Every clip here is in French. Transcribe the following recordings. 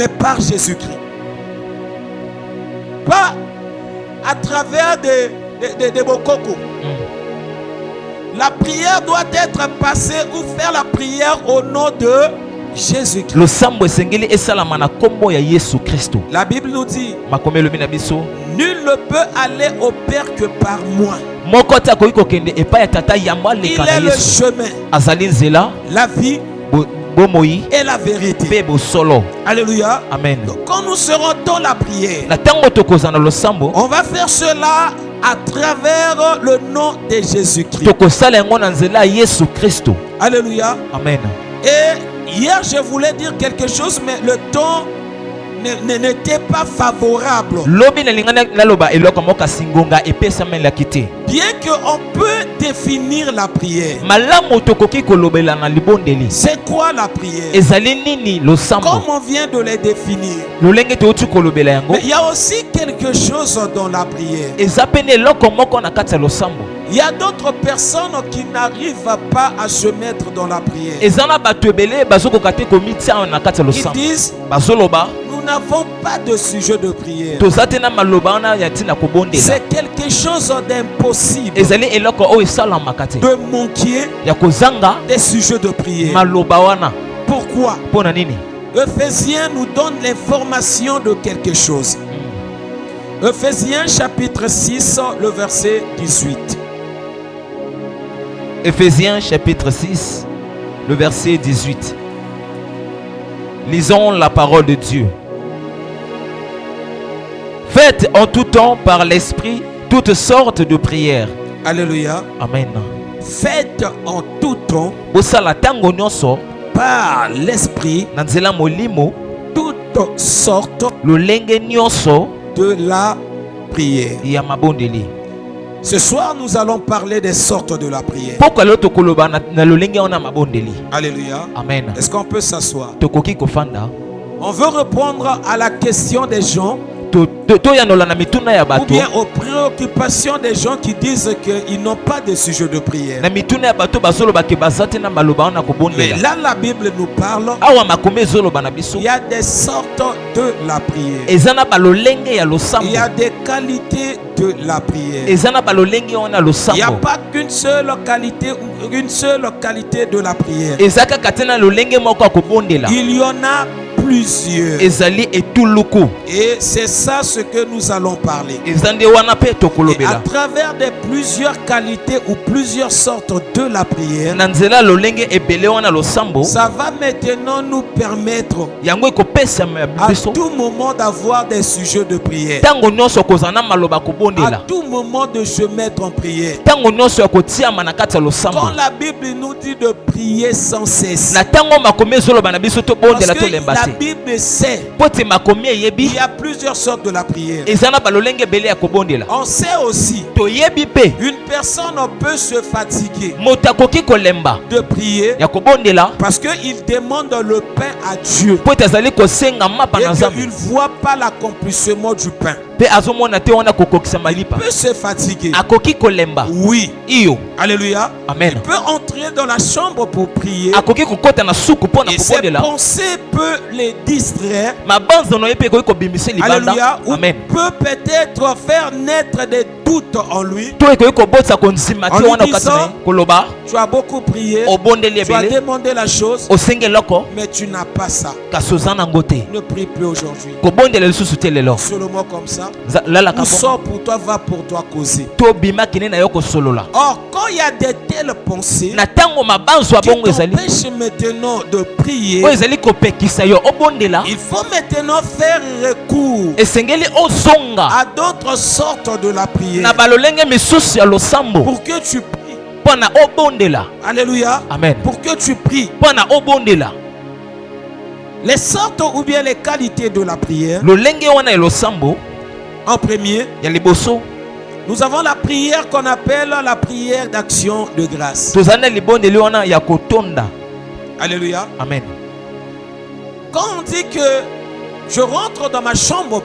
mais par Jésus-Christ. Pas à travers des bokoko. La prière doit être passée ou faire la prière au nom de Jésus-Christ. La Bible nous dit, nul ne peut aller au Père que par moi. Il est le chemin, la vie et la vérité. Alléluia. Amen. Donc, quand nous serons dans la prière, on va faire cela à travers le nom de Jésus-Christ. Alléluia. Amen. Et hier, je voulais dire quelque chose, mais le temps n'était pas favorable. Bien qu'on peut définir la prière. C'est quoi la prière? Comme on vient de les définir. Mais il y a aussi quelque chose dans la prière. Il y a d'autres personnes qui n'arrivent pas à se mettre dans la prière. Ils disent, nous n'avons pas de sujet de prière. C'est quelque chose d'impossible de manquer des sujets de prière. Pourquoi? Ephésiens nous donne l'information de quelque chose. Ephésiens chapitre 6, le verset 18. Ephésiens chapitre 6, le verset 18. Lisons la parole de Dieu. Faites en tout temps par l'Esprit toutes sortes de prières. Alléluia. Amen. Faites en tout temps par l'Esprit toutes sortes de la prière. Ce soir, nous allons parler des sortes de la prière. Alléluia. Amen. Est-ce qu'on peut s'asseoir? On veut répondre à la question des gens ou bien aux préoccupations des gens qui disent qu'ils n'ont pas de sujet de prière. Mais là, la Bible nous parle. Il y a des sortes de la prière. Il y a des qualités de la prière. Il n'y a pas qu'une seule qualité ou une seule qualité de la prière. Il y en a plusieurs. Et c'est ça ce que nous allons parler. Et à travers des plusieurs qualités ou plusieurs sortes de la prière, ça va maintenant nous permettre à tout moment d'avoir des sujets de prière. À tout moment de se mettre en prière. Quand la Bible nous dit de prier sans cesse, parce que la Bible sait il y a plusieurs sortes de la prière. On sait aussi une personne peut se fatiguer de prier parce qu'il demande le pain à Dieu et qu'il ne voit pas l'accomplissement du pain. Il peut se fatiguer. Oui. Alléluia. Amen. Il peut entrer dans la chambre pour prier. Et ses pensées peuvent les distraire. Alléluia. Ou peut peut-être faire naître des doutes en lui. En lui disant, tu as beaucoup prié, tu as demandé la chose, mais tu n'as pas ça. Ne prie plus aujourd'hui. Seulement comme ça. Ou sort pour toi, va pour toi causer. Or, quand il y a de telles pensées qui t'empêchent maintenant de prier, il faut maintenant faire recours à d'autres sortes de la prière pour que tu pries. Alléluia. Amen. Pour que tu pries. Les sortes ou bien les qualités de la prière. En premier, nous avons la prière qu'on appelle la prière d'action de grâce. Alléluia. Amen. Quand on dit que je rentre dans ma chambre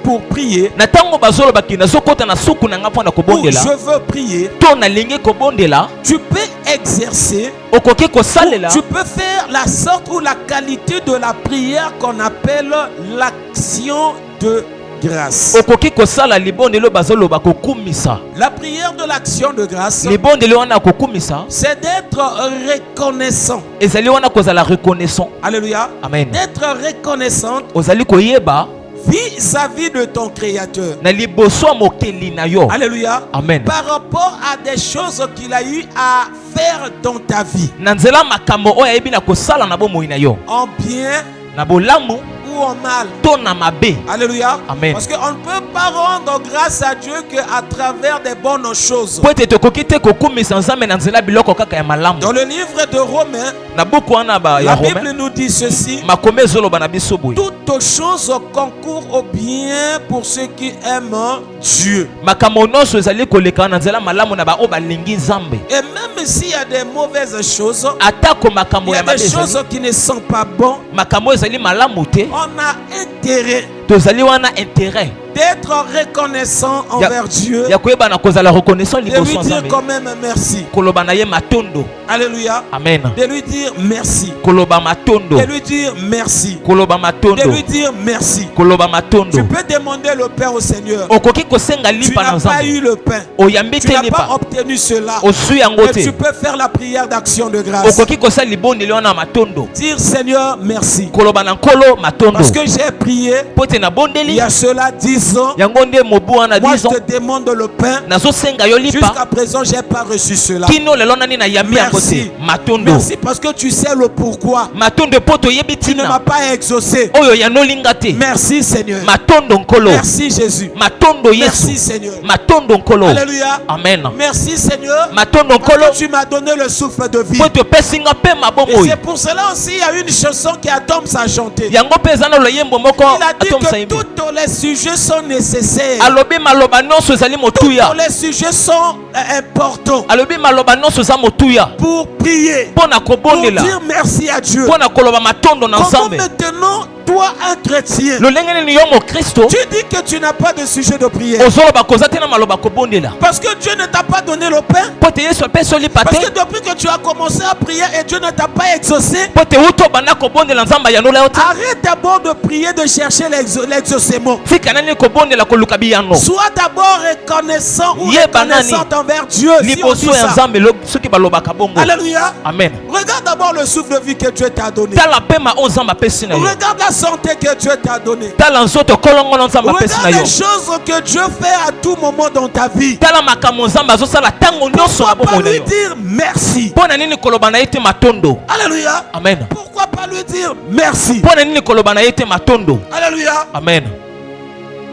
pour prier, na tango bazolo bakina sokota na suku na ngapona ou kobondela je veux prier, to na lingi kobondela tu peux exercer, okoki kosalela tu peux faire la sorte ou la qualité de la prière qu'on appelle l'action de grâce. okoki kosala libondelo bazolo bakokumisa La prière de l'action de grâce, libondelo wana kokumisa c'est d'être reconnaissant. ezali wana kozala reconnaissant. Alléluia. Amen. D'être reconnaissante ozali koyeba vis-à-vis de ton Créateur. na liboso ya mokeli na yo. Alléluia. Amen. Par rapport à des choses qu'il a eu à faire dans ta vie. Na nzela makambo oyo ayebi na kosala na bomoi na yo, En bien na bolamu ou en mal. to na mabe. Alléluia. Amen. Parce qu'on ne peut pas rendre grâce à Dieu qu'à travers des bonnes choses. po ete tokoki te kokumisa nzambe na nzela biloko kaka ya malamu. Dans le livre de Romains, Na buku wana ba ya la Romain Bible nous dit ceci: makomi ezoloba na biso boye toutes choses concourent au bien pour ceux qui aiment Dieu. makambo nyonso ezali koleka na nzela malamu na baoyo balingi nzambe. Et même s'il y a des mauvaises choses, atako il makambo y ya a mabe des choses ezali qui ne sont pas bonnes, makambo ezali malamu te, on a intérêt tozali wana intérêt d'être reconnaissant envers Dieu, ya koyeba na kozala reconnaissant de lui liboso ya dire nzambe, quand même merci. koloba na ye matondo. Alléluia. Amen. De lui dire merci. Koloba matondo, De lui dire merci. koloba De matondo, lui dire merci. koloba matondo. Tu peux demander le pain au Seigneur. Okoki kosenga Tu lipa na n'as pas nzambe, eu le pain. oyambi Tu te n'as pas lipa, obtenu cela. osui yango Mais tu te, peux faire la prière d'action de grâce. okoki kosala libondeli wana matondo, Dire Seigneur merci. koloba na nkolo matondo. Parce que j'ai prié Po ete na il bondeli y a cela 10 ans. yango nde mobu wana Moi 10 je ans te demande le pain. nazosenga yo lipa, Jusqu'à présent j'ai pas reçu cela. kino lelo nani na yambi yango Merci. te. Matondo, Merci parce que tu sais le pourquoi. matondo po toyebi Tu ne m'as tina pas exaucé. oyo yanolinga te. Merci Seigneur. Matondo nkolo, Merci Jésus. matondo Merci Yesu, Seigneur. matondo nkolo. Alléluia. Amen. Merci Seigneur. Matondo Parce nkolo que tu m'as donné le souffle de vie. po topesinga mpe Et mabomoi c'est pour cela aussi il y a une chanson qui Adam a chanté. yango mpe eza na loyembo moko Il a dit atomisa que yembi tous les sujets sont nécessaires. alobi maloba nyonso ezali Tous motuya, les sujets sont importants alobi maloba nyonso eza motuya pour prier, mpo na pour kobondela, dire merci à Dieu. mpo na koloba matondo na Comment nzambe. maintenant, toi un chrétien, lolenge nini yo mokristo tu dis que tu n'as pas de sujet de prière? ozoloba koza te na maloba kobondela Parce que Dieu ne t'a pas donné le pain. po te yesu apesi lipa Parce te, que depuis que tu as commencé à prier et Dieu ne t'a pas exaucé, po te uti obanda kobondela nzambe ayanola yo te. arrête d'abord de prier, de chercher l'exaucement. tika nani kobondela koluka biyano Sois d'abord reconnaissant ou Yeba nani. reconnaissante envers Dieu. Si on dit liboso ya ça. nzambe soki balobaka bongo. Alléluia. Amen. Regarde d'abord le souffle de vie que Dieu t'a donné. tala pema oyo nzambe apesi na yo, Regarde la santé que Dieu t'a donné. tala nzoto kolongono nzambe apesi Regarde na yo, les choses que Dieu fait à tout moment dans ta vie. tala makambo nzambe azosala ntango nyonso na Pourquoi pas bomoi na lui yo. dire merci? mpo na nini koloba na ye te matondo? Alléluia. Amen. Pourquoi pas lui dire merci? mpo na nini koloba na ye te matondo? Alléluia. Amen.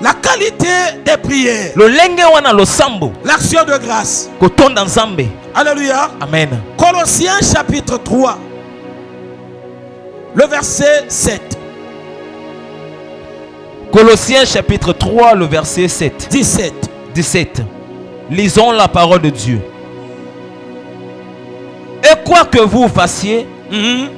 La qualité des prières. lolenge wana losambo L'action de grâce. kotonda nzambe. Alléluia. Amen. Colossiens chapitre 3. Le verset 7. Colossiens chapitre 3, le verset 7. 17. Lisons la parole de Dieu. Et quoi que vous fassiez,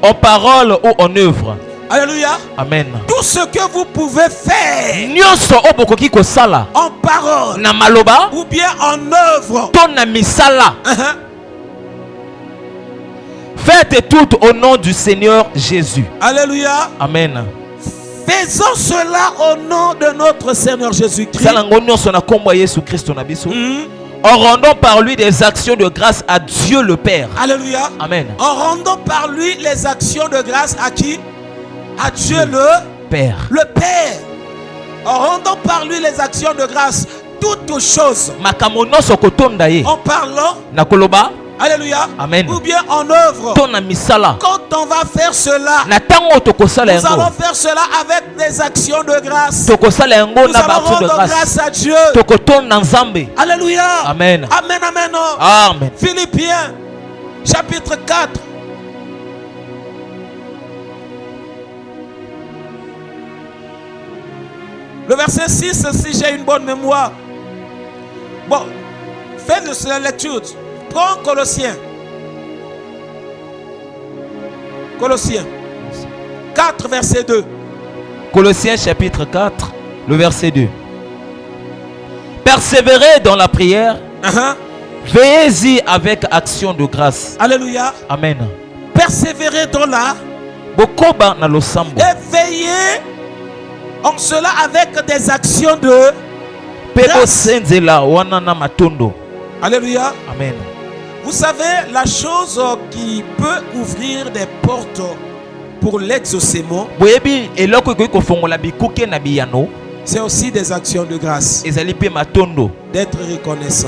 en parole ou en œuvre. Alléluia. Amen. Tout ce que vous pouvez faire Nyonso obokoki kosala en parole na maloba ou bien en œuvre. to na misala, faites tout au nom du Seigneur Jésus. Alléluia. Amen. Faisons cela au nom de notre Seigneur Jésus-Christ. Salango nyonso na kombo ya Yesu Kristo na biso. En rendant par lui des actions de grâce à Dieu le Père. Alléluia. Amen. En rendant par lui les actions de grâce à qui? À Dieu le Père. Le Père. En rendant par lui les actions de grâce, toutes choses. Makambo nyonso kotonda ye En parlant. na koloba. Alléluia. Amen. Ou bien en œuvre. To na misala. Quand on va faire cela, Na tango tokosala nous allons yango. faire cela avec des actions de grâce. Tokosala yango Nous na allons ba action de rendre grâce. grâce à Dieu. Tokotonda nzambe. Alléluia. Amen. Amen, amen. Amen. Philippiens, chapitre 4. Le verset 6, si j'ai une bonne mémoire. Bon, faites la lecture. Prends Colossiens. Colossiens 4, verset 2. Colossiens chapitre 4, le verset 2. Persévérez dans la prière. Veillez-y avec action de grâce. Alléluia. Amen. Persévérez dans la bokoba na losambo. Et veillez en cela avec des actions de grâce. Alléluia. Amen. Vous savez, la chose qui peut ouvrir des portes pour l'exaucement, c'est aussi des actions de grâce. D'être reconnaissant.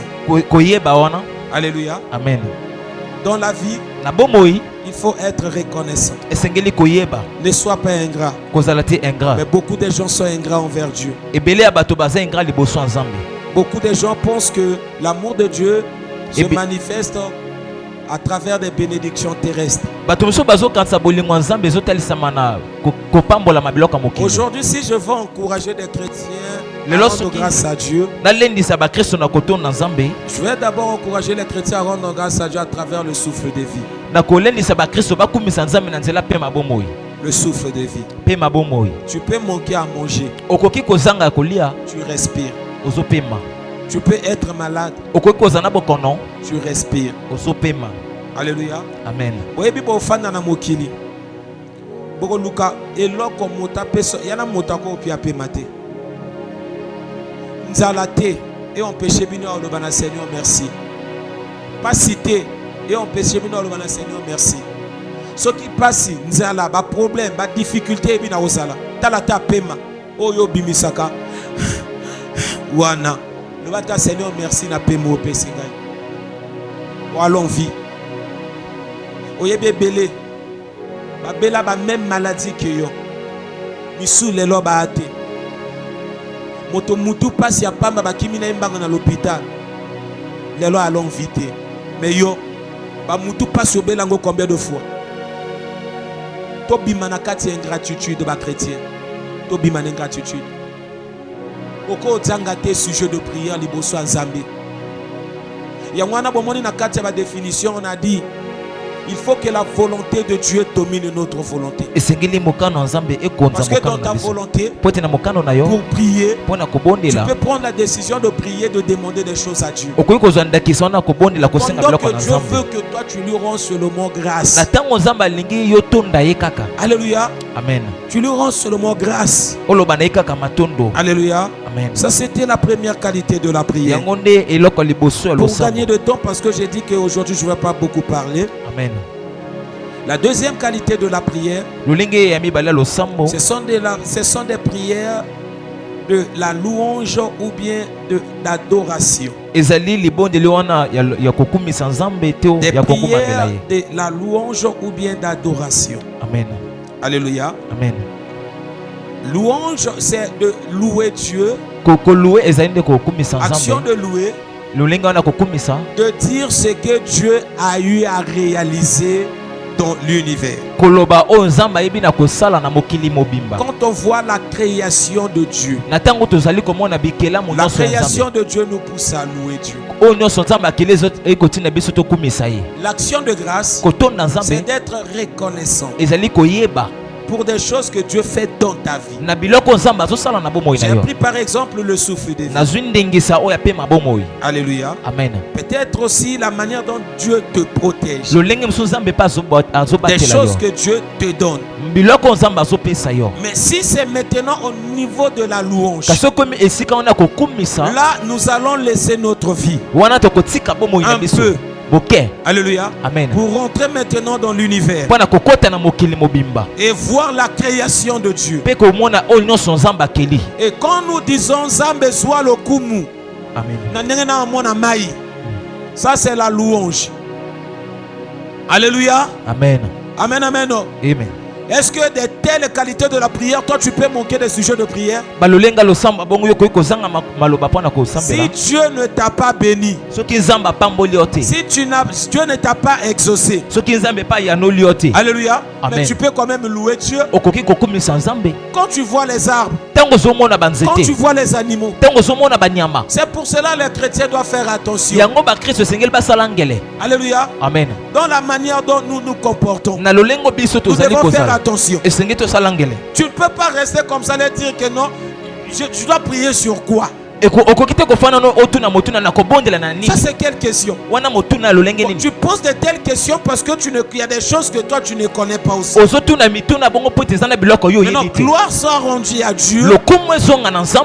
Alléluia. Amen. Dans la vie, il faut être reconnaissant. Ne sois pas ingrat. Mais beaucoup de gens sont ingrats envers Dieu. Beaucoup de gens pensent que l'amour de Dieu se manifeste à travers des bénédictions terrestres. Aujourd'hui, si je veux encourager des chrétiens à rendre grâce à Dieu, je vais d'abord encourager les chrétiens à rendre grâce à Dieu à travers le souffle de vie. Le souffle de vie. Tu peux manquer à manger. Tu respires. Tu peux être malade. Tu respires. Alléluia. Amen. Et on peut chez Bino le Seigneur merci. Pas cité et on peut chez Bino le Seigneur merci. Ce qui passe, nzala ba problème, ba difficulté bina osala. Talata pema. Oyo bimisaka. Wana. Le bata Seigneur merci na pema au pesinga. Allons vie. Oye bébélé. Ba bela ba même maladie que yo. Misu lelo ba ate. Moto mutu passe ya pamba ba kimina imbanga na l'hôpital. Lelo allons vite. Mais yo ba mutu passe au belango combien de fois? To bimana kati ingratitude ba chrétien. To bimana ingratitude. Oko tanga te sujet de prière liboso nzambe. Yangwana bomoni na kati ba définition on a dit il faut que la volonté de Dieu domine notre volonté. Parce que dans ta volonté, pour prier, tu peux prendre la décision de prier, de demander des choses à Dieu. Pendant que Dieu veut que toi tu lui rends seulement grâce. Alléluia. Amen. Tu lui rends seulement grâce. Alléluia. Amen. Ça c'était la première qualité de la prière. Pour gagner de temps, parce que j'ai dit qu'aujourd'hui je ne vais pas beaucoup parler. Amen. La deuxième qualité de la prière, ce sont des prières de la louange ou bien de l'adoration. Des prières de la louange ou bien d'adoration. Amen. Alléluia. Amen. Louange, c'est de louer Dieu. Action de louer. De dire ce que Dieu a eu à réaliser dans l'univers. Quand on voit la création de Dieu, la création de Dieu nous pousse à louer Dieu. L'action de grâce, c'est d'être reconnaissant pour des choses que Dieu fait dans ta vie. J'ai pris par exemple le souffle de vie. Alléluia. Amen. Peut-être aussi la manière dont Dieu te protège. Des choses que Dieu te donne. Mais si c'est maintenant au niveau de la louange, là nous allons laisser notre vie un peu. Alléluia. Amen. Pour rentrer maintenant dans l'univers et voir la création de Dieu. Et quand nous disons Zambe soit le kumu, ça c'est la louange. Alléluia. Amen. Amen, amen. Amen. Est-ce que de telles qualités de la prière, toi tu peux manquer des sujets de prière? Si Dieu ne t'a pas béni, si Dieu ne t'a pas exaucé, alléluia, mais tu peux quand même louer Dieu. Quand tu vois les arbres, quand tu vois les animaux, c'est pour cela que les chrétiens doivent faire attention. Alléluia. Amen. Dans la manière dont nous nous comportons, nous devons faire attention. Tu ne peux pas rester comme ça et dire que non, je dois prier sur quoi? Ça c'est quelle question? Tu poses de telles questions parce que il y a des choses que toi tu ne connais pas aussi. Maintenant, gloire soit rendue à Dieu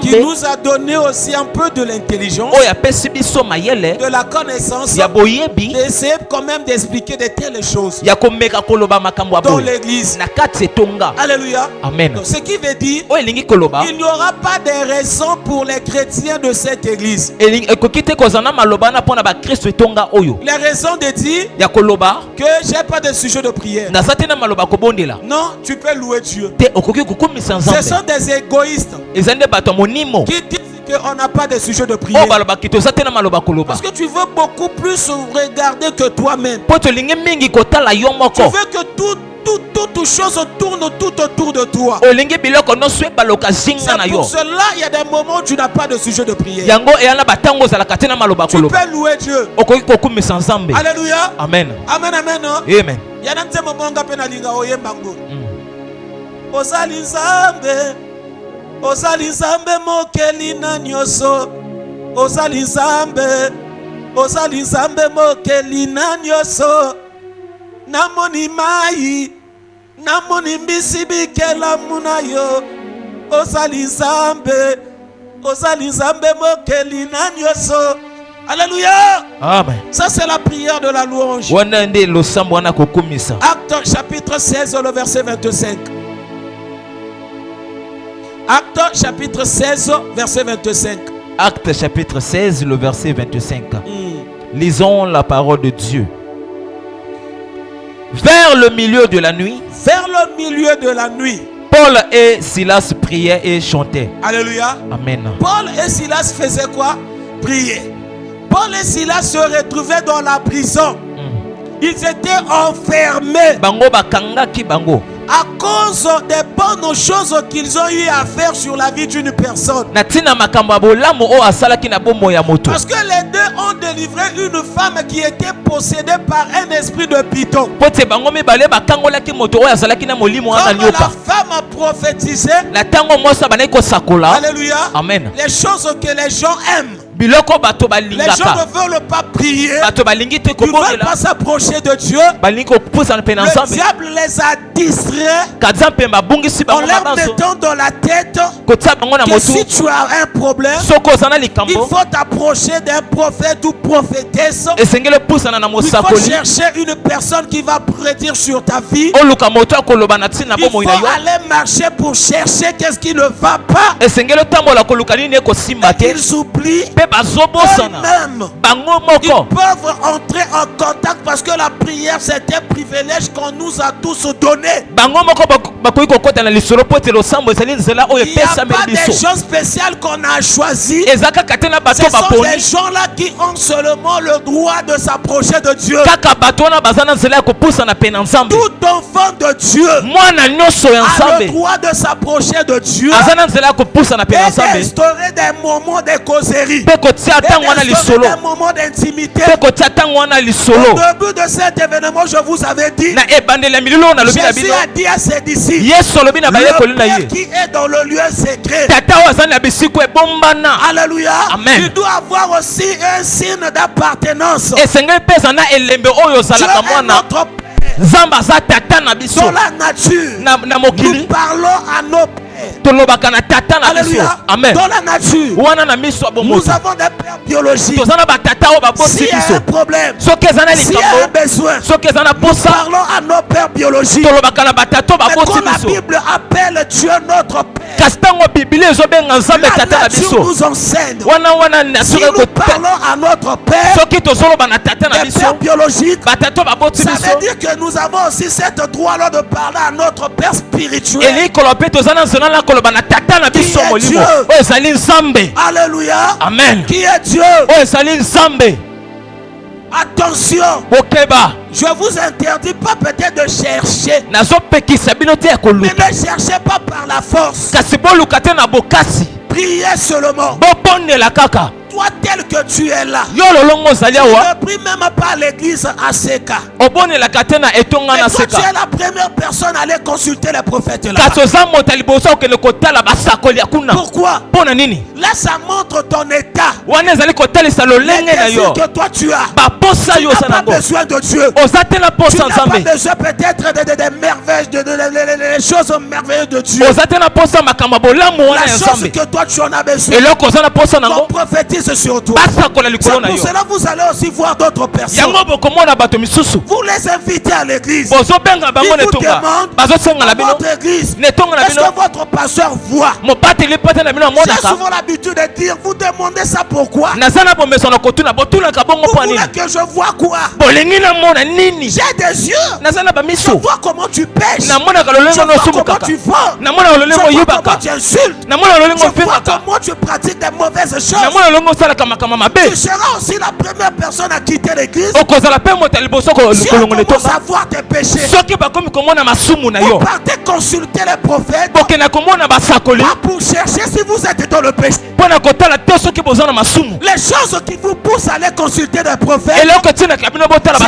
qui nous a donné aussi un peu de l'intelligence, de la connaissance, d'essayer quand même d'expliquer de telles choses dans l'église. Alléluia. Amen. Donc, ce qui veut dire il n'y aura pas de raison pour les chrétiens de cette église. Les raisons de dire que j'ai pas de sujet de prière. Non, tu peux louer Dieu. Ce sont des égoïstes qui disent qu'on n'a pas de sujet de prière. Parce que tu veux beaucoup plus regarder que toi-même. Tu veux que toute chose tourne tout autour de toi. C'est pour cela il y a des moments où tu n'as pas de sujet de prière. Tu peux louer Dieu. Alléluia. Amen. Amen, amen. Amen. Il y a des moments où tu peux louer Dieu. Ozali nzambe mokeli na nyoso. Ozali nzambe mokeli na nyoso. Namoni mai, namoni mbisi bikela muna yo. Ozali nzambe mokeli na nyoso. Alléluia. Amen. Ça c'est la prière de la louange. Acte chapitre 16 le verset 25. Acte chapitre 16 verset 25. Acte chapitre 16 le verset 25. Lisons la parole de Dieu. Vers le milieu de la nuit, Paul et Silas priaient et chantaient. Alléluia. Amen. Paul et Silas faisaient quoi? Prier. Paul et Silas se retrouvaient dans la prison. Ils étaient enfermés à cause des bonnes choses qu'ils ont eu à faire sur la vie d'une personne. Parce que les deux ont délivré une femme qui était possédée par un esprit de python. Quand la femme a prophétisé, alléluia, Amen. Les choses que les gens aiment, les gens ne veulent pas prier, ils ne veulent pas s'approcher de Dieu. Le diable les a distraits en leur mettant dans la tête que si tu as un problème, il faut t'approcher d'un prophète ou prophétesse. Il faut chercher une personne qui va prédire sur ta vie. Il faut aller marcher pour chercher qu'est-ce qui ne va pas. Et ils oublient eux-mêmes. Ils peuvent entrer en contact parce que la prière c'est un privilège qu'on nous a tous donné. Il n'y a pas des gens spéciaux qu'on a choisis. Ce sont des gens-là qui ont seulement le droit de s'approcher de Dieu. Tout enfant de Dieu a le droit de s'approcher de Dieu et d'instaurer des moments de causerie, des moments d'intimité. Au début de cet événement, je vous avais dit, Jésus a dit à ses disciples, le Père qui est dans le lieu secret, alléluia, il doit avoir aussi un signe d'appartenance. Dieu est notre Père. Dans la nature, nous parlons à nos pères. Alléluia. Amen. Dans la nature, nous avons des pères biologiques. S'il y a un problème, s'il y a un besoin, nous parlons à nos pères biologiques. Mais quand la Bible appelle Dieu notre Père, la nature nous enseigne. Si nous parlons à notre Père, les pères biologiques, ça veut dire que nous avons aussi cet droit-là de parler à notre Père spirituel. Qui est Dieu? Alléluia. Amen. Qui est Dieu? Attention. Je vous interdis pas peut-être de chercher. Mais ne cherchez pas par la force. Priez seulement. Toi toi tel que tu es là. Tu ne pries même pas l'église à Seka. Et toi tu es la première personne à aller consulter les prophètes là. Pourquoi? Là ça montre ton état. L'état que toi tu as. Tu n'as pas besoin de Dieu. Tu n'as pas besoin peut-être des merveilles, des choses merveilleuses de Dieu. La chose que toi tu en as besoin, on prophétise sur toi. C'est pour cela vous allez aussi voir d'autres personnes. Vous les invitez à l'église. Ils vous demandent dans votre église, est-ce que votre pasteur voit? J'ai souvent l'habitude de dire, vous demandez ça pourquoi? Vous voulez que je vois quoi? J'ai des yeux. Je vois comment tu pêches. Je vois comment tu voles. Je vois comment tu insultes. Je vois comment tu pratiques des mauvaises choses. Tu seras aussi la première personne à quitter l'église. Si on commence à voir tes péchés, vous partez consulter les prophètes pas pour chercher si vous êtes dans le péché. Les choses qui vous poussent à aller consulter les prophètes,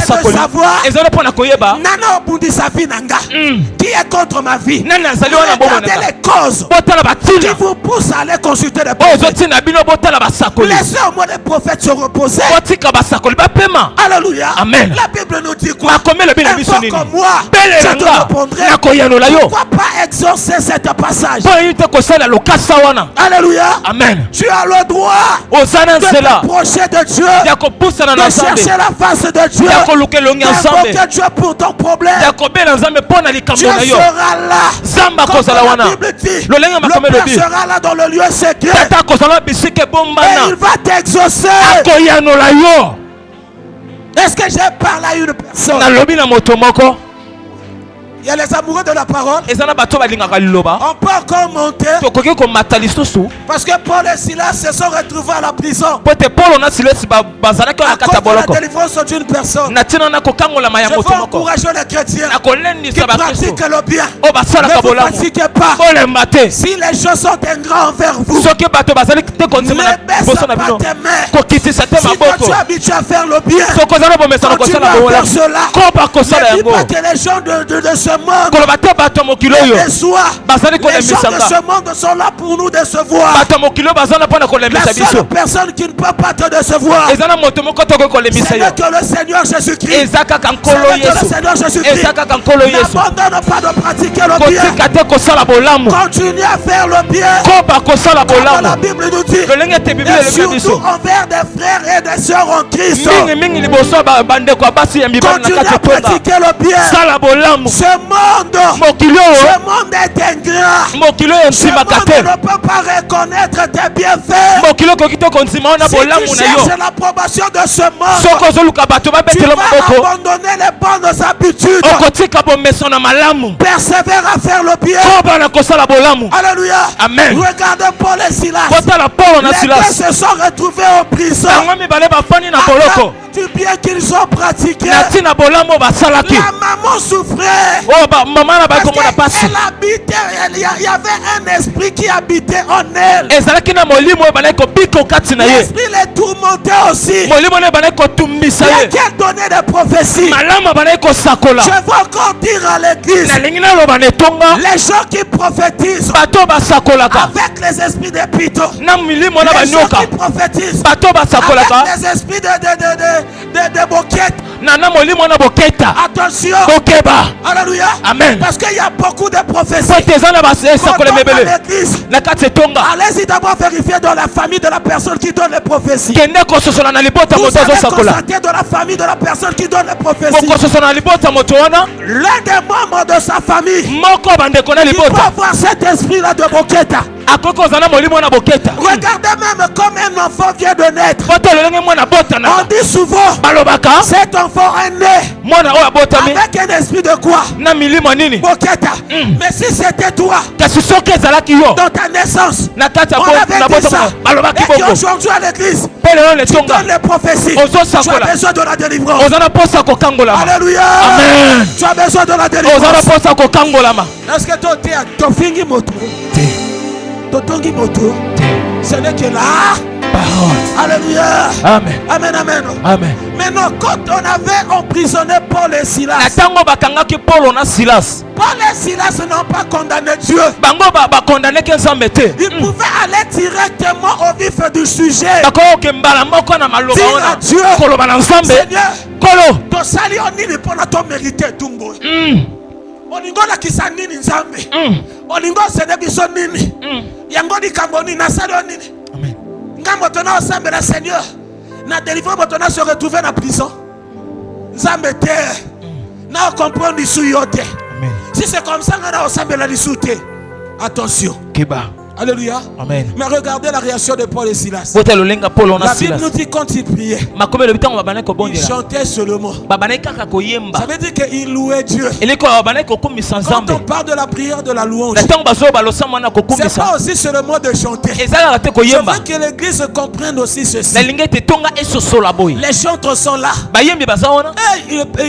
c'est de savoir Nana Obundi Safi Nanga qui est contre ma vie. Regardez les causes qui vous poussent à aller consulter les prophètes. Laissez au moins les prophètes se reposer. Alléluia. Amen. La Bible nous dit quoi? Comme moi, je te répondrai. Pourquoi pas exaucer cet passage? Alléluia. Amen. Tu as le droit de t'approcher de Dieu, de chercher la face de Dieu, d'invoquer Dieu pour ton problème. Dieu sera là. Comme la Bible dit, le Père sera là dans le lieu secret et il va t'exaucer. Est-ce que j'ai parlé à une personne? Il y a les amoureux de la parole. On peut encore monter. Parce que Paul et Silas se sont retrouvés à la prison. À cause de la délivrance d'une personne. Je veux encourager les chrétiens qui pratiquent le bien. Ne vous fatiguez pas. Si les choses sont ingrats envers vous, ne baisse pas tes mains. Si toi tu es habitué à faire le bien, continue à faire cela. Ne dis pas que les gens de ce monde déçoivent. Les gens de ce monde sont là pour nous décevoir. La seule personne qui ne peut pas te décevoir, c'est que le Seigneur Jésus-Christ. N'abandonne pas de pratiquer le bien. Continue à faire le bien. Comme la Bible nous dit. Et surtout envers des frères et des sœurs en Christ. Continue à pratiquer le bien. Ce monde est ingrat. Ce monde ne peut pas reconnaître tes bienfaits. Si tu cherches l'approbation de ce monde, tu vas abandonner les bonnes habitudes. Persévère à faire le bien. Alléluia. Amen. Regardez Paul et Silas. Les deux se sont retrouvés en prison. Du bien qu'ils ont pratiqué. La maman souffrait. Parce qu'elle habitait, il y avait un esprit qui habitait en elle. L'esprit les tourmentait aussi. Il y a qu'elle donnait des prophéties. Je veux encore dire à l'église, les gens qui prophétisent avec les esprits de pito, les gens qui prophétisent avec les esprits de boquettes. Attention. Alléluia. Amen. Parce qu'il y a beaucoup de prophéties. Allez-y d'abord vérifier dans la famille de la personne qui donne les prophéties. Vous allez constater dans la famille de la personne qui donne les prophéties. L'un des membres de sa famille, il peut avoir cet esprit-là de boquette. Regardez même comme un enfant vient de naître. On dit souvent, cet enfant est né avec un esprit de quoi? Boquette. Mais si c'était toi, dans ta naissance, on avait dit ça. Et qu'aujourd'hui à l'église, tu donnes les prophéties. Tu as besoin de la délivrance. Alléluia. Amen. Tu as besoin de la délivrance. Est-ce que toi, tu as moto? Totongi moto, ce n'est que là. parole. Alléluia. Amen. Amen, amen. Amen. Maintenant, quand on avait emprisonné Paul et Silas, Paul et Silas n'ont pas condamné Dieu. Ils pouvaient aller directement au vif du sujet. Dire à Dieu, Seigneur, ton salut on dit pour ton mérité tumbo. Oningo la kisani ni nzambe. Oningo sene biso nini. Yango di kamboni na sali nini. Amen. Ngambo tona osambe la Seigneur. Na délivrer botona se retrouver na prison. Nzambe te. Na comprendre isu yote. Si c'est comme ça on a osambe la disute. Attention. Keba. Alléluia. Amen. Mais regardez la réaction de Paul et Silas. La Bible nous dit quand ils priaient, ils chantaient seulement. Ça veut dire qu'ils louaient Dieu. Quand on parle de la prière, de la louange, c'est pas aussi seulement de chanter. Je veux que l'église comprenne aussi ceci. Les chantres sont là. Et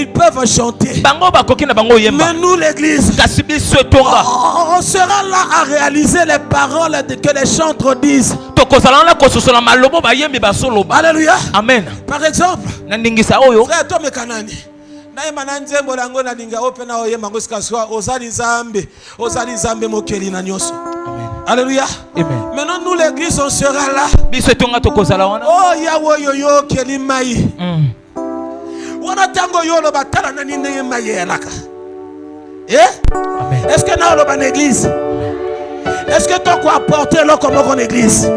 ils peuvent chanter. Mais nous l'église, on sera là à réaliser les paroles que les chantres disent. Alléluia. Amen. Par exemple, frère Tom Kanani, alléluia. Maintenant nous l'église on sera là. Oh Yahweh yo yo keli mai. Wana tango yo lo batala na nini mai elaka. Est-ce que na lo ban église? Est-ce que tu as apporté l'eau comme en église?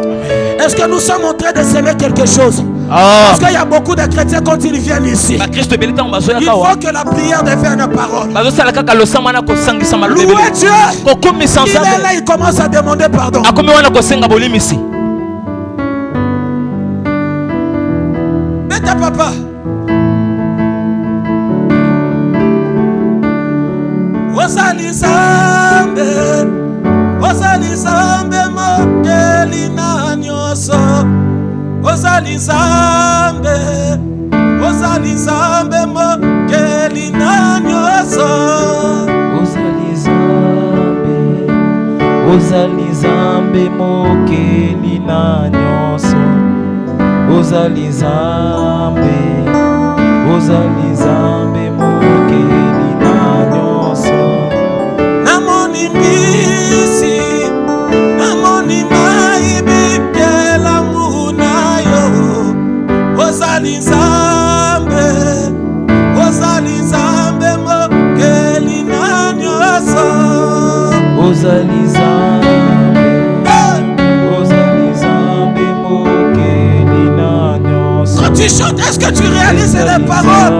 Est-ce que nous sommes en train de s'aimer quelque chose? Parce qu'il y a beaucoup de chrétiens quand ils viennent ici. Il faut que la prière devienne une parole. Louez Dieu. Il est là, il commence à demander pardon. Mais ta papa. Osali Zambe. Osali Zambe mokeli na nyoso. Osali Zambe. Osali Zambe mokeli na nyoso. Osali Zambe. Osali Zambe mokeli na nyoso. Osali Zambe. Osali Zambe mokeli na nyoso. Namoni mbisi, namoni maibi kela munayo. Osali Zambe, Osali Zambe mokeli na nyoso. Osali Zambe, Osali Zambe mokeli na nyoso. Quand tu chantes, est-ce que tu réalises les paroles?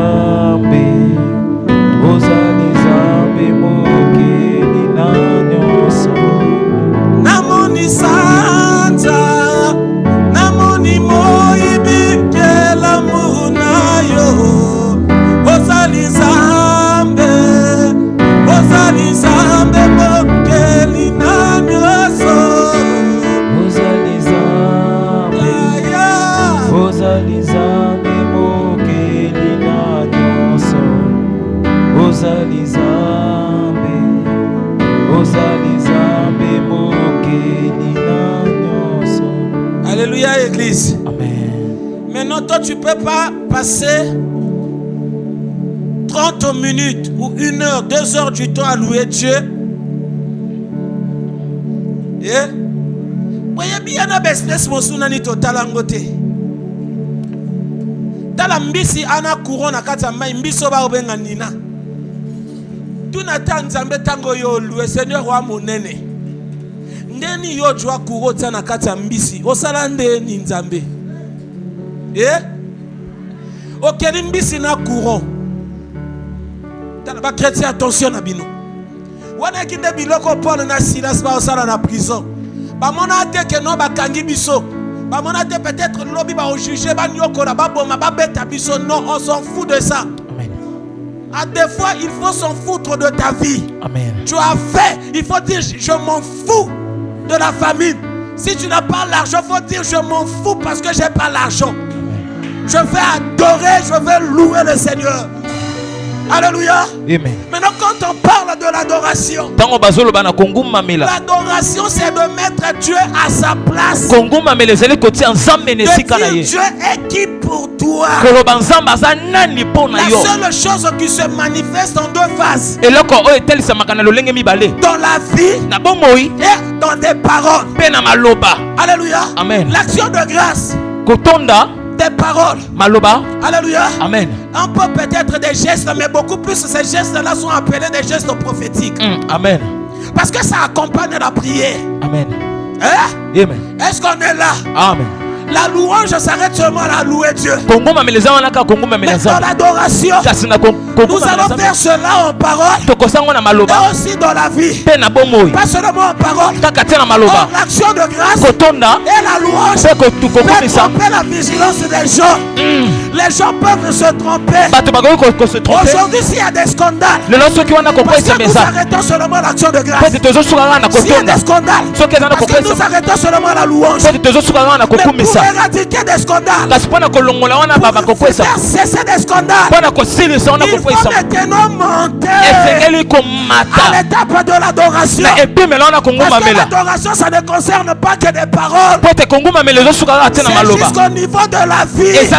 Osali Zambe mokeli na nyoso. Namoni Santa, namoni moibi kela munayo. Osali Zambe, Osali Zambe mokeli na nyoso. Osali Zambe, Osali Zambe mokeli na nyoso. Osali Zambe, Osali Zambe mokeli na nyoso. Alléluia, église. Amen. Maintenant, toi, tu ne peux pas passer 30 minutes ou 1 heure, 2 heures du temps à louer Dieu. Et voyez bien la business mosunani total angote. Tala mbisi ana couronne akata mai mbiso ba obenga nina. Tunata nzambe tango yo louer Seigneur wa monene. Ndeni yo jwa couronne na kata mbisi. Osala ndeni nzambe. Okeli mbisi na couronne. Tala ba chrétien attention na bino. Wana kinde biloko Paul na Silas ba osala na prison. Ba mona te ke no ba kangi biso. Ba mona te peut-être lobby ba o juger ba nyoko la ba boma ba beta biso. Non, on s'en fout de ça. Amen. À des fois, il faut s'en foutre de ta vie. Amen. Tu as fait, il faut dire je m'en fous de la famine. Si tu n'as pas l'argent, il faut dire je m'en fous parce que j'ai pas l'argent. Je vais adorer, je vais louer le Seigneur. Alléluia. Amen. Maintenant, quand on parle de l'adoration, l'adoration, c'est de mettre Dieu à sa place. De dire Dieu est qui pour toi. La seule chose qui se manifeste en deux phases, dans la vie et dans des paroles. Alléluia. Amen. L'action de grâce, des paroles. Maloba. Alléluia. Amen. On peut peut-être des gestes, mais beaucoup plus ces gestes-là sont appelés des gestes prophétiques. Amen. Parce que ça accompagne la prière. Amen. Hein? Amen. Est-ce qu'on est là? Amen. La louange s'arrête seulement à louer Dieu. Mais dans l'adoration, nous allons faire cela en parole, mais aussi dans la vie. Pas seulement en parole, en l'action de grâce et la louange peut tromper la vigilance des gens. Les gens peuvent se tromper. Aujourd'hui, s'il y a des scandales, parce que nous arrêtons seulement l'action de grâce. S'il y a des scandales, parce que nous arrêtons seulement la louange. Mais pour éradiquer des scandales, pour faire cesser des scandales, il faut maintenant monter à l'étape de l'adoration. Parce que l'adoration, ça ne concerne pas que des paroles. C'est jusqu'au niveau de la vie. Est-ce que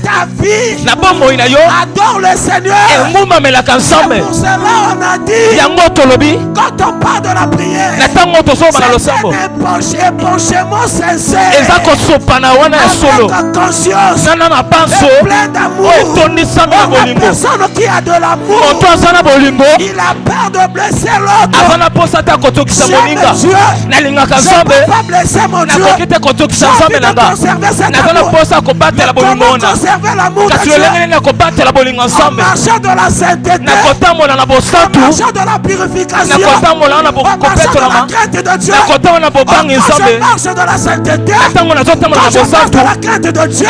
ta vie adore le Seigneur? Et pour cela on a dit, quand on parle de la prière, c'est un épanchement sincère, avec conscience et plein d'amour. La personne qui a de l'amour, il a peur de blesser l'autre. J'aime Dieu, je ne peux pas blesser mon Dieu. J'ai envie de conserver cet amour. Mais comment conserver l'amour de Dieu? En marchant de la sainteté, en marchant de la purification, en marchant de la crainte de Dieu. Quand je marche de la sainteté, quand je marche de la crainte de Dieu,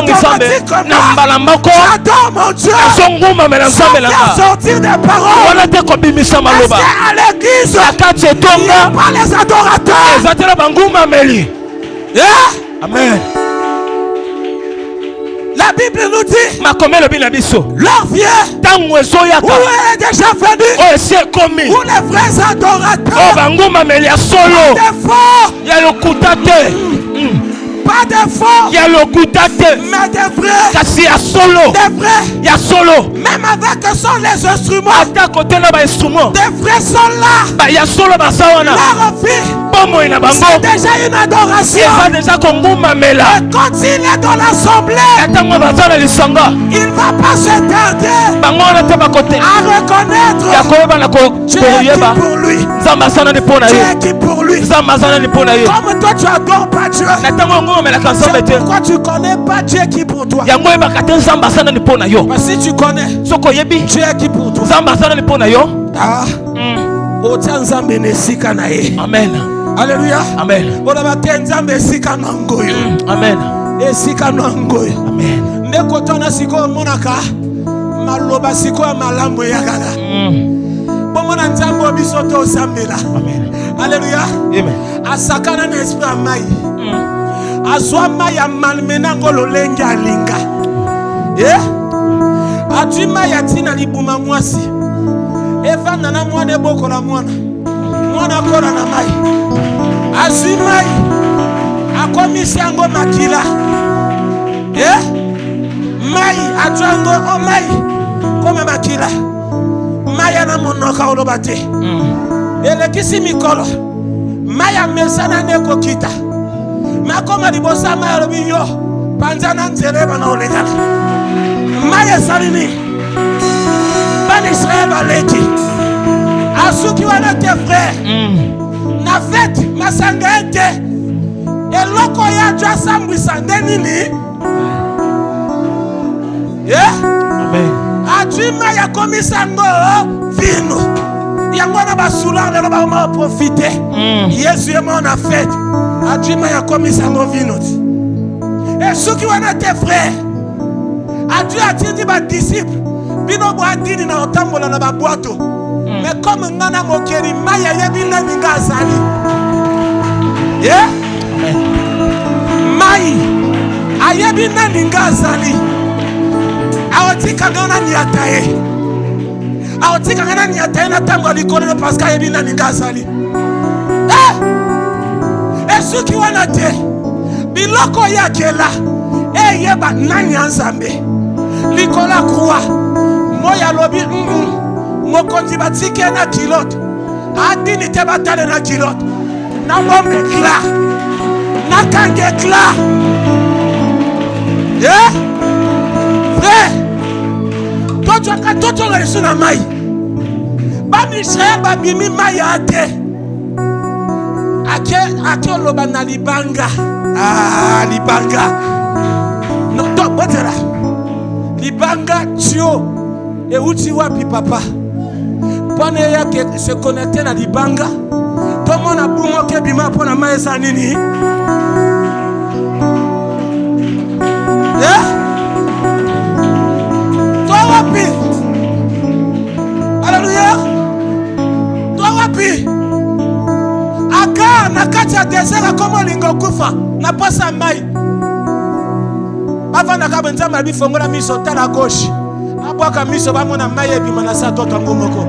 automatiquement, j'adore mon Dieu sans faire sortir des paroles. Parce qu'à l'église, il n'y a pas les adorateurs. Amen. La Bible nous dit, leur vieux, où est déjà venu, où les vrais adorateurs, pas de faux, mais des vrais, même avec sont les instruments, des vrais sont là, leur vie, c'est déjà une adoration. Et quand il est dans l'assemblée, il ne va pas se tarder à reconnaître Dieu est qui pour lui. Dieu est qui pour lui. Comme toi tu adores pas Dieu, c'est pourquoi tu connais pas Dieu qui pour toi. Mais si tu connais Dieu est qui pour toi, Amen. Alléluia. Amen. Amen. Nekotana siko monaka maloba siko malambo yakala. Bomona nzambo bisoto sambela. Amen. Alléluia. Amen. Asakana na esprit amai. Azwa mai malmena ngolo lengi alinga. Adima yatina libuma mwasi. Eva nana mwana bokola mwana. Mwana kola na mai. Azimai akomisi yango makila. Mai atwango o mai koma makila. Mai na monoka olobate. Elekisi mikolo. Mai amesana neko kita. Makoma libosa mai lobiyo. Panzana nzereba na olekala. Mai salini. Bani Israël baleki. Asuki wana te frère. Na fête masanga ete. Eloko ya jwa sambwisa ndenini. Amen. Adima ya komisango vino. Yango na basula na ba profiter. Yesu yema na fête. Adima ya komisango vino. Et ceux qui wana tes frères. Adieu atindi ba disciples. Bino boandini na otambola na ba boato. Mais comme ngana mokeri maya yebina ninga azali. Mai ayebina ninga azali. aotika ngana ni ataye aotika ngana ni ataye na tango likolo parce que yebina ni ndazali esuki wana te biloko yakela yeba nani nzambe likola kuwa moya lobi mokonzi batike na kilote adini te batale na kilote na bombe kla na kange kla frère toto resu na mai bani Israël babimi mai ate ake oloba na libanga libanga no to botera libanga tio e uti wapi papa pone yake se connecter na libanga to mona bungo ke bima pona maesa nini to wapi haleluya to wapi aka na kati ya desert komo lingo kufa na pasa mai bavanda ka benza mabi fongola miso tala gauche abwaka miso bamona mai ebima na sa toto ngomoko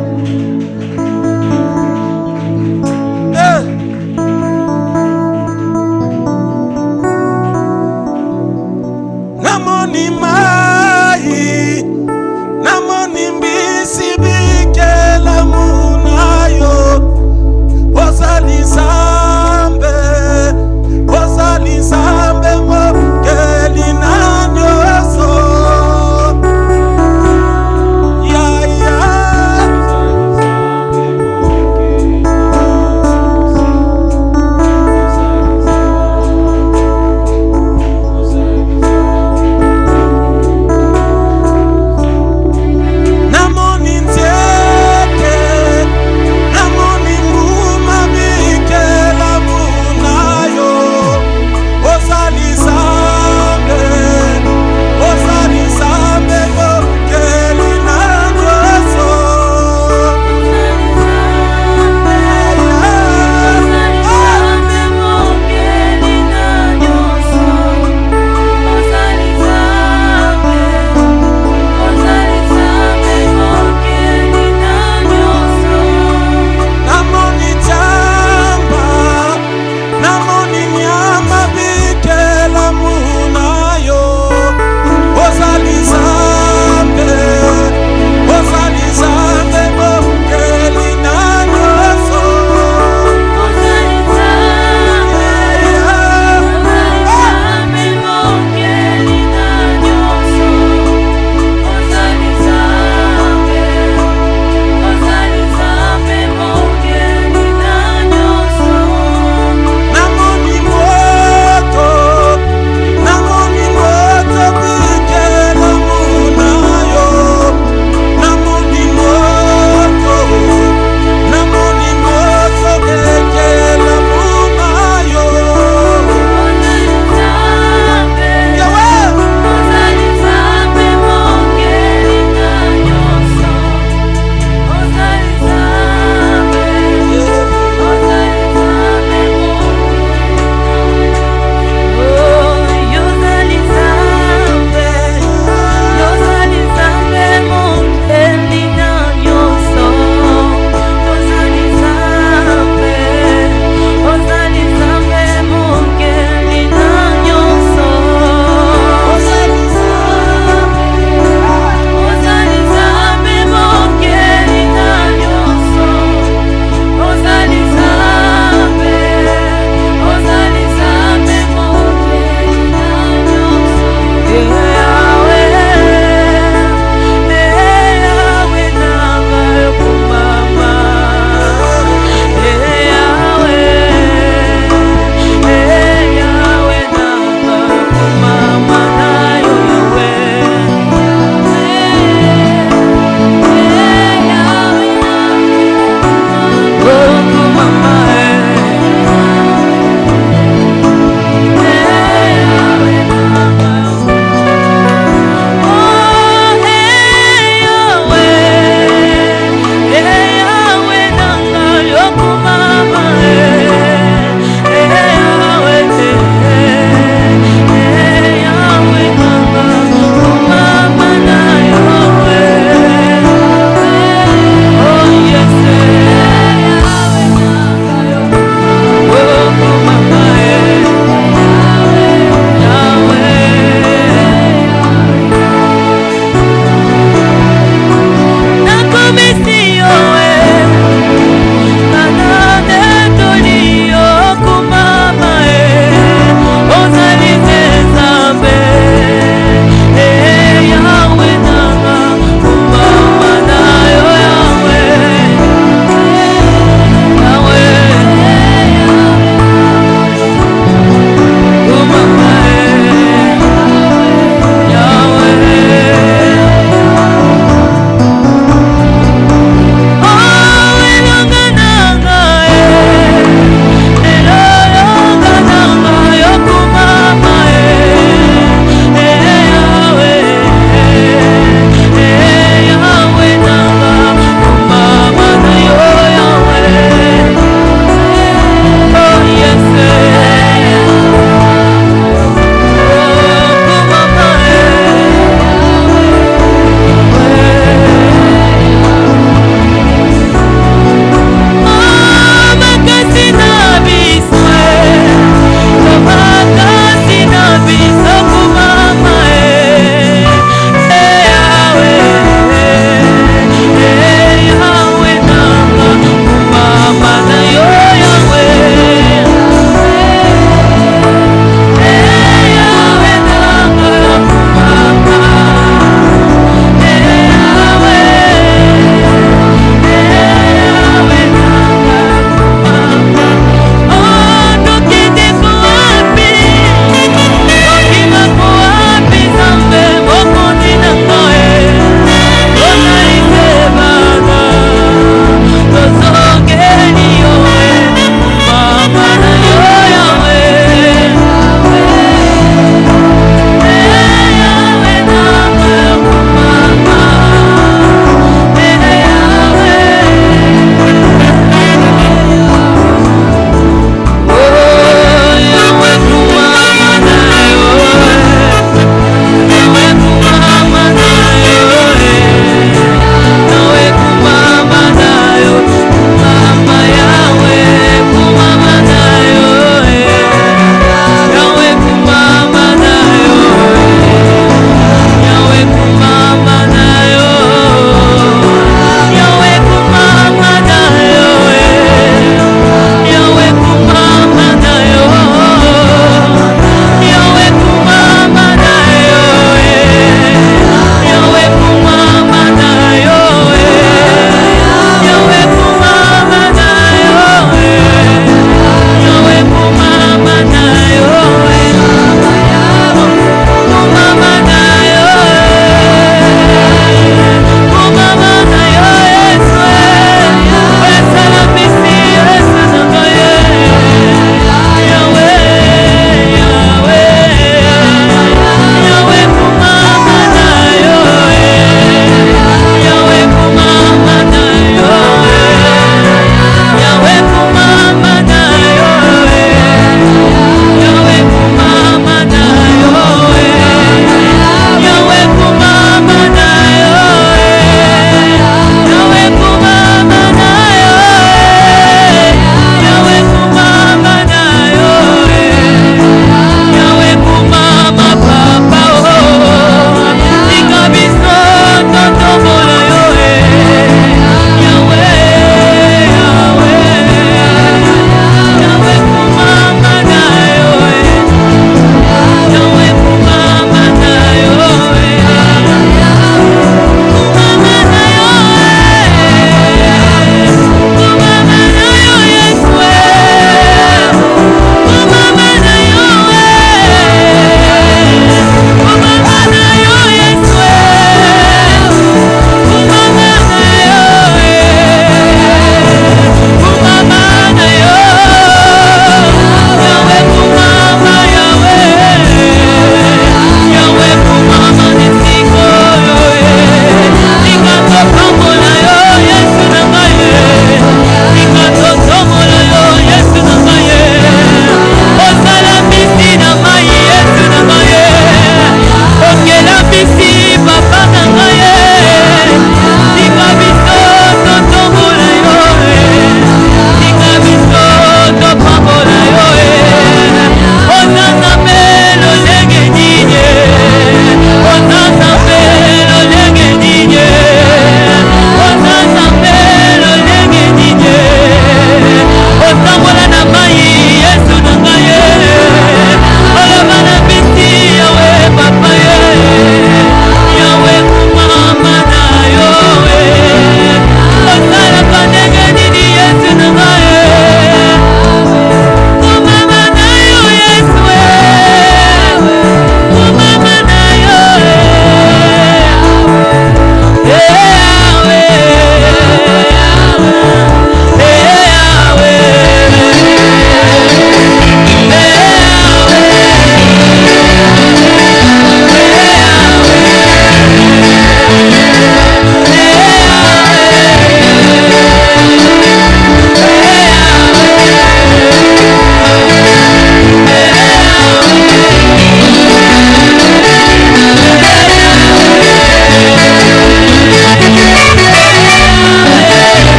namoni mai namoni mbisi bikela munayo ozali zambe mokeli na nyoso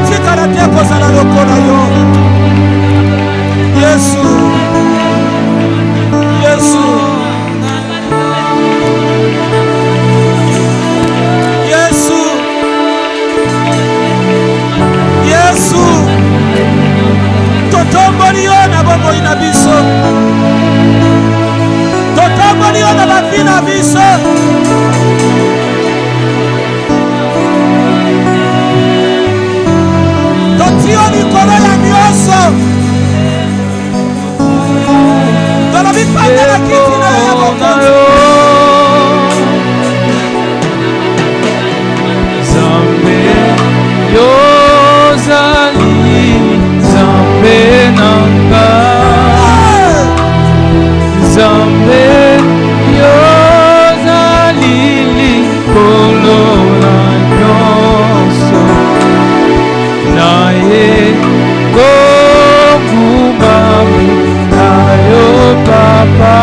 Botikala te kozala lokola yo. Yesu. Yesu. Yesu. Yesu. Totomboli yo na bomoi na biso. Totomboli yo na bafi na biso. Totio likolo ya nyonso. Tolobi panda na kiti na ya bokonzi. Zambe yozali Zambe nanga Zambe yozali likolo na nyonso naye kokumami nayo papa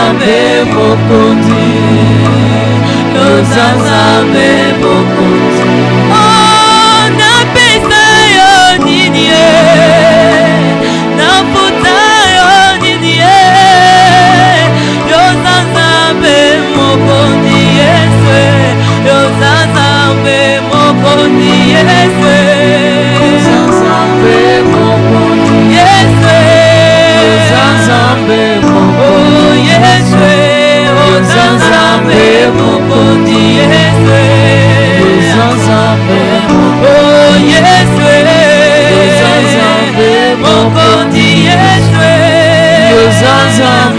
Nzambe mokonzi, yoza Nzambe mokonzi. Oh, napesa yo nini ye, nafuta yo nini ye, yoza Nzambe mokonzi Yesu, yoza Nzambe mokonzi Yesu, Yoza Nzambe mokonzi Yesu, yoza Nzambe mokonzi. oh Yesu, yoza Nzambe mokonzi Yesu, Yoza Nzambe oh Yesu, yoza Nzambe mokonzi Yesu, yoza Nzambe mokonzi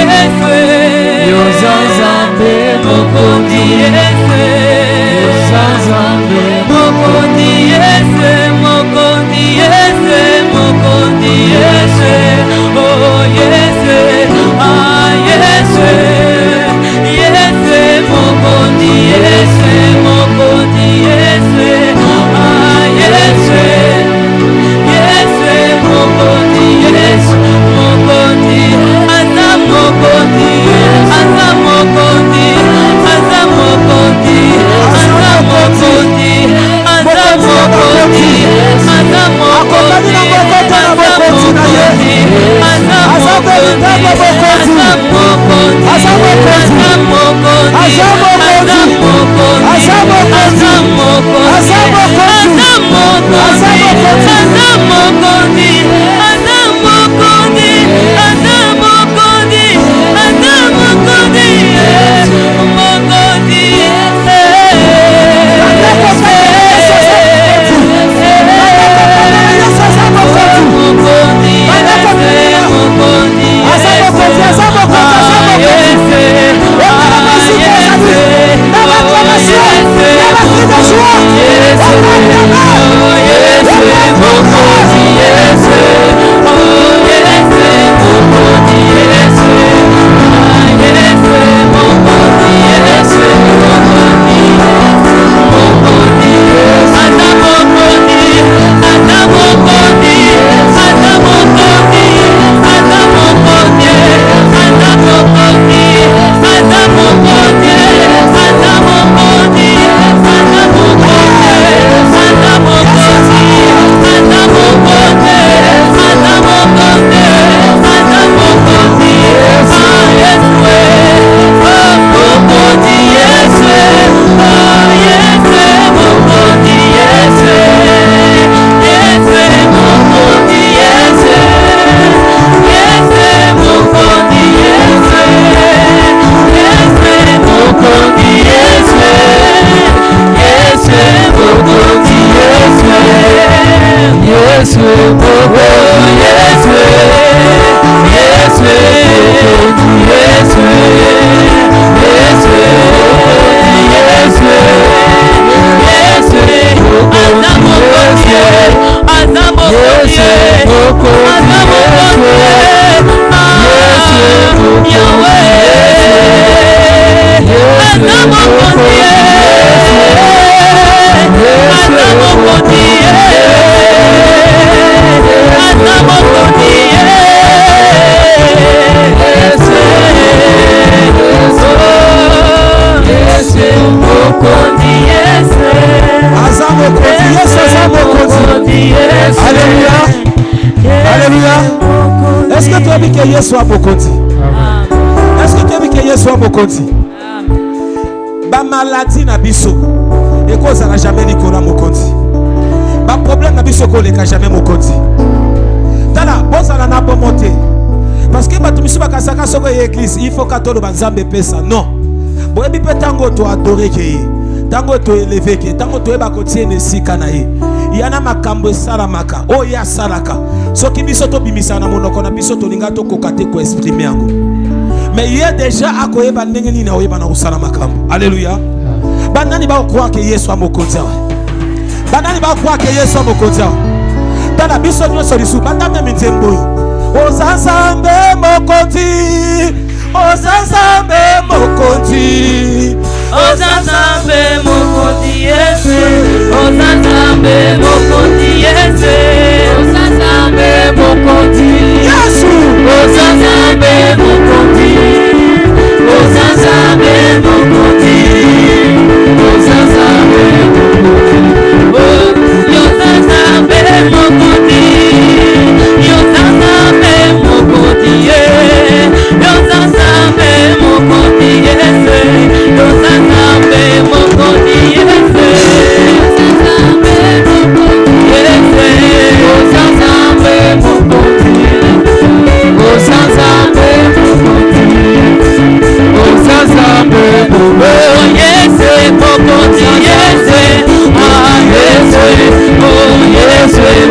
Yesu, yoza Nzambe mokonzi Yesu, yoza Nzambe mokonzi Yesu, mokonzi Yesu, mokonzi Yesu, oh Yesu, ah Yesu, Yesu, mokonzi Yesu, mokonzi Yesu, ah Yesu, Yesu, mokonzi Yesu, mokonzi, asa mokonzi, asa mokonzi, asa mokonzi, asa mokonzi, asa mokonzi, asa mokonzi, Alléluia. Est-ce que tu as vu que Yesu a mokonzi? Est-ce que tu as vu que Yesu a mokonzi? Ba maladie na biso et cause n'a jamais Nicolas mokonzi. Ba problème na biso ko leka jamais mokonzi. Tala boza na bo monter. Parce que batu misu bakasaka soko l'église, il faut katolo banzambe pesa. Non. Boyebi pe tango to adorer ke. Tango to élever ke, tango to eba kotie ne sika na ye. Yana makambo esalamaka oyo asalaka soki biso tobimisa na monoko na biso tolinga tokoka te ko exprimer yango mais ye déjà akoyeba ndenge nini oyeba na kosala makambo. Alléluia. Banani ba croire que Yesu a mokonzi awa, banani ba croire que Yesu a mokonzi awa. Tala biso nyonso lisu bandambe minzembo oza Nzambe mokonzi, oza Nzambe mokonzi, oza Nzambe mokonzi Yesu, oza Nzambe mokonzi Yesu, oza Nzambe mokonzi Yesu, oza Nzambe mokonzi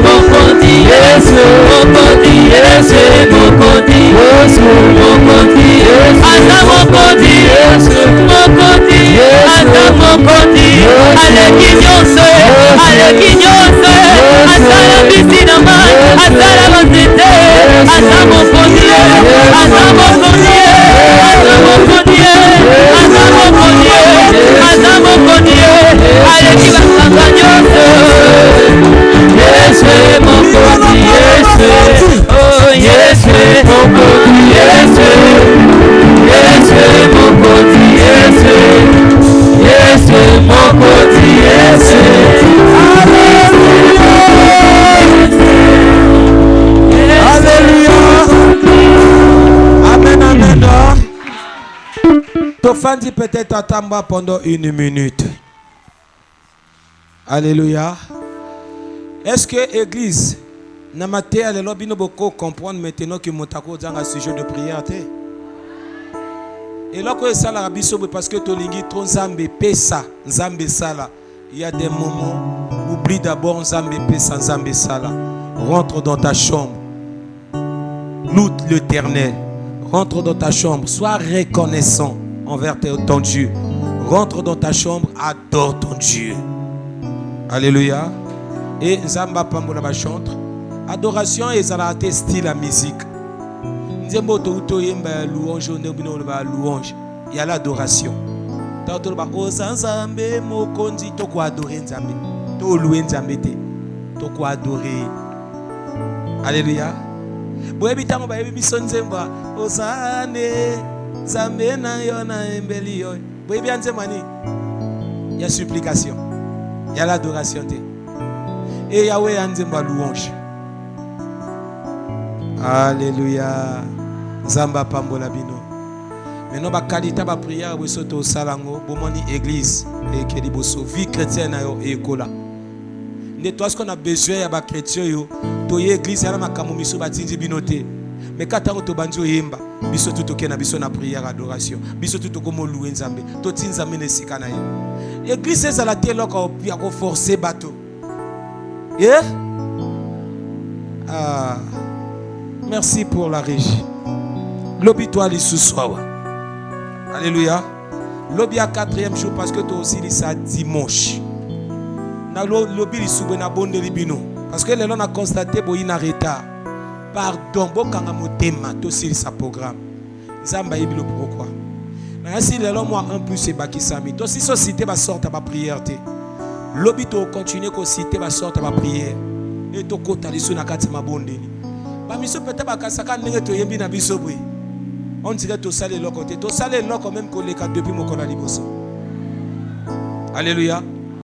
Mokonzi Yesu, Mokonzi Yesu, Mokonzi Yesu, Mokonzi Yesu, Asa Mokonzi Yesu, Mokonzi Asa Mokonzi, Aleki nyonso, Aleki nyonso, Asa la bisina man, Asa la basite, Asa Mokonzi, Asa Mokonzi, Asa Mokonzi, Asa Mokonzi, Asa Mokonzi, Aleki basanga nyonso. Yesu, Mokonzi Yesu, oh Yesu, Mokonzi Yesu, Yesu, Mokonzi Yesu, Yesu, Mokonzi Yesu. Alléluia. Amen, amen. Tofandi peut-être attendre pendant 1 minute. Alléluia. Est-ce que l'église n'a pas été à l'élobi no boko comprendre maintenant que mon tako dans un sujet de prière té? Et là que ça la biso parce que to lingi trop nzambe pesa nzambe sala. Il y a des moments oublie d'abord nzambe pesa nzambe sala. Rentre dans ta chambre. Loue l'Éternel. Rentre dans ta chambre, sois reconnaissant envers ton Dieu. Rentre dans ta chambre, adore ton Dieu. Alléluia. Et Zamba Pambola va chanter. Adoration et ça style la musique. Nzembo to uto yemba louange nebino ba louange. Il y a l'adoration. Tanto ba osanzambe mokonzi to ko adorer nzambe. To louer nzambe te. To ko adorer. Alléluia. Boyebi tango ba yebi biso nzemba osane nzambe na yo na embeli yo. Boyebi nzemba ni. Il y a supplication. Il y a l'adoration te. Et Yahweh a nzemba louange. Alléluia. Zamba pambola bino. Maintenant ba qualité ba prière bo soto salango bomoni église et que liboso vie chrétienne yo ekola. Nettoie ce qu'on a besoin ya ba chrétien yo to église ya makambo miso batindi binote. Mais quand to banjo yemba biso tout na biso na prière adoration. Biso tout comme louer nzambe. To tinzambe ne sikana ye. Église ça la té loko ya ko forcer bateau. Yeah? Ah. Merci pour la régie. Lobi toi li souswa. Alléluia. Lobi à 4e jour parce que toi aussi li ça dimanche. Na lobi li soube na bonde libino parce que les gens a constaté boyi na retard. Pardon, bokanga motema to aussi sa programme. Nzamba yebilo pourquoi. Na si les gens moi en plus c'est bakisami. To si société va sortir ba prière té. Lobi to continuer ko citer va sortir ba prière. Et to kota li so na kati ma bonde. Ba miso peut-être ba kasaka ndenge to yembi na biso bwe. On dirait to sale loko te. To sale loko même ko leka depuis mokona liboso. Alléluia.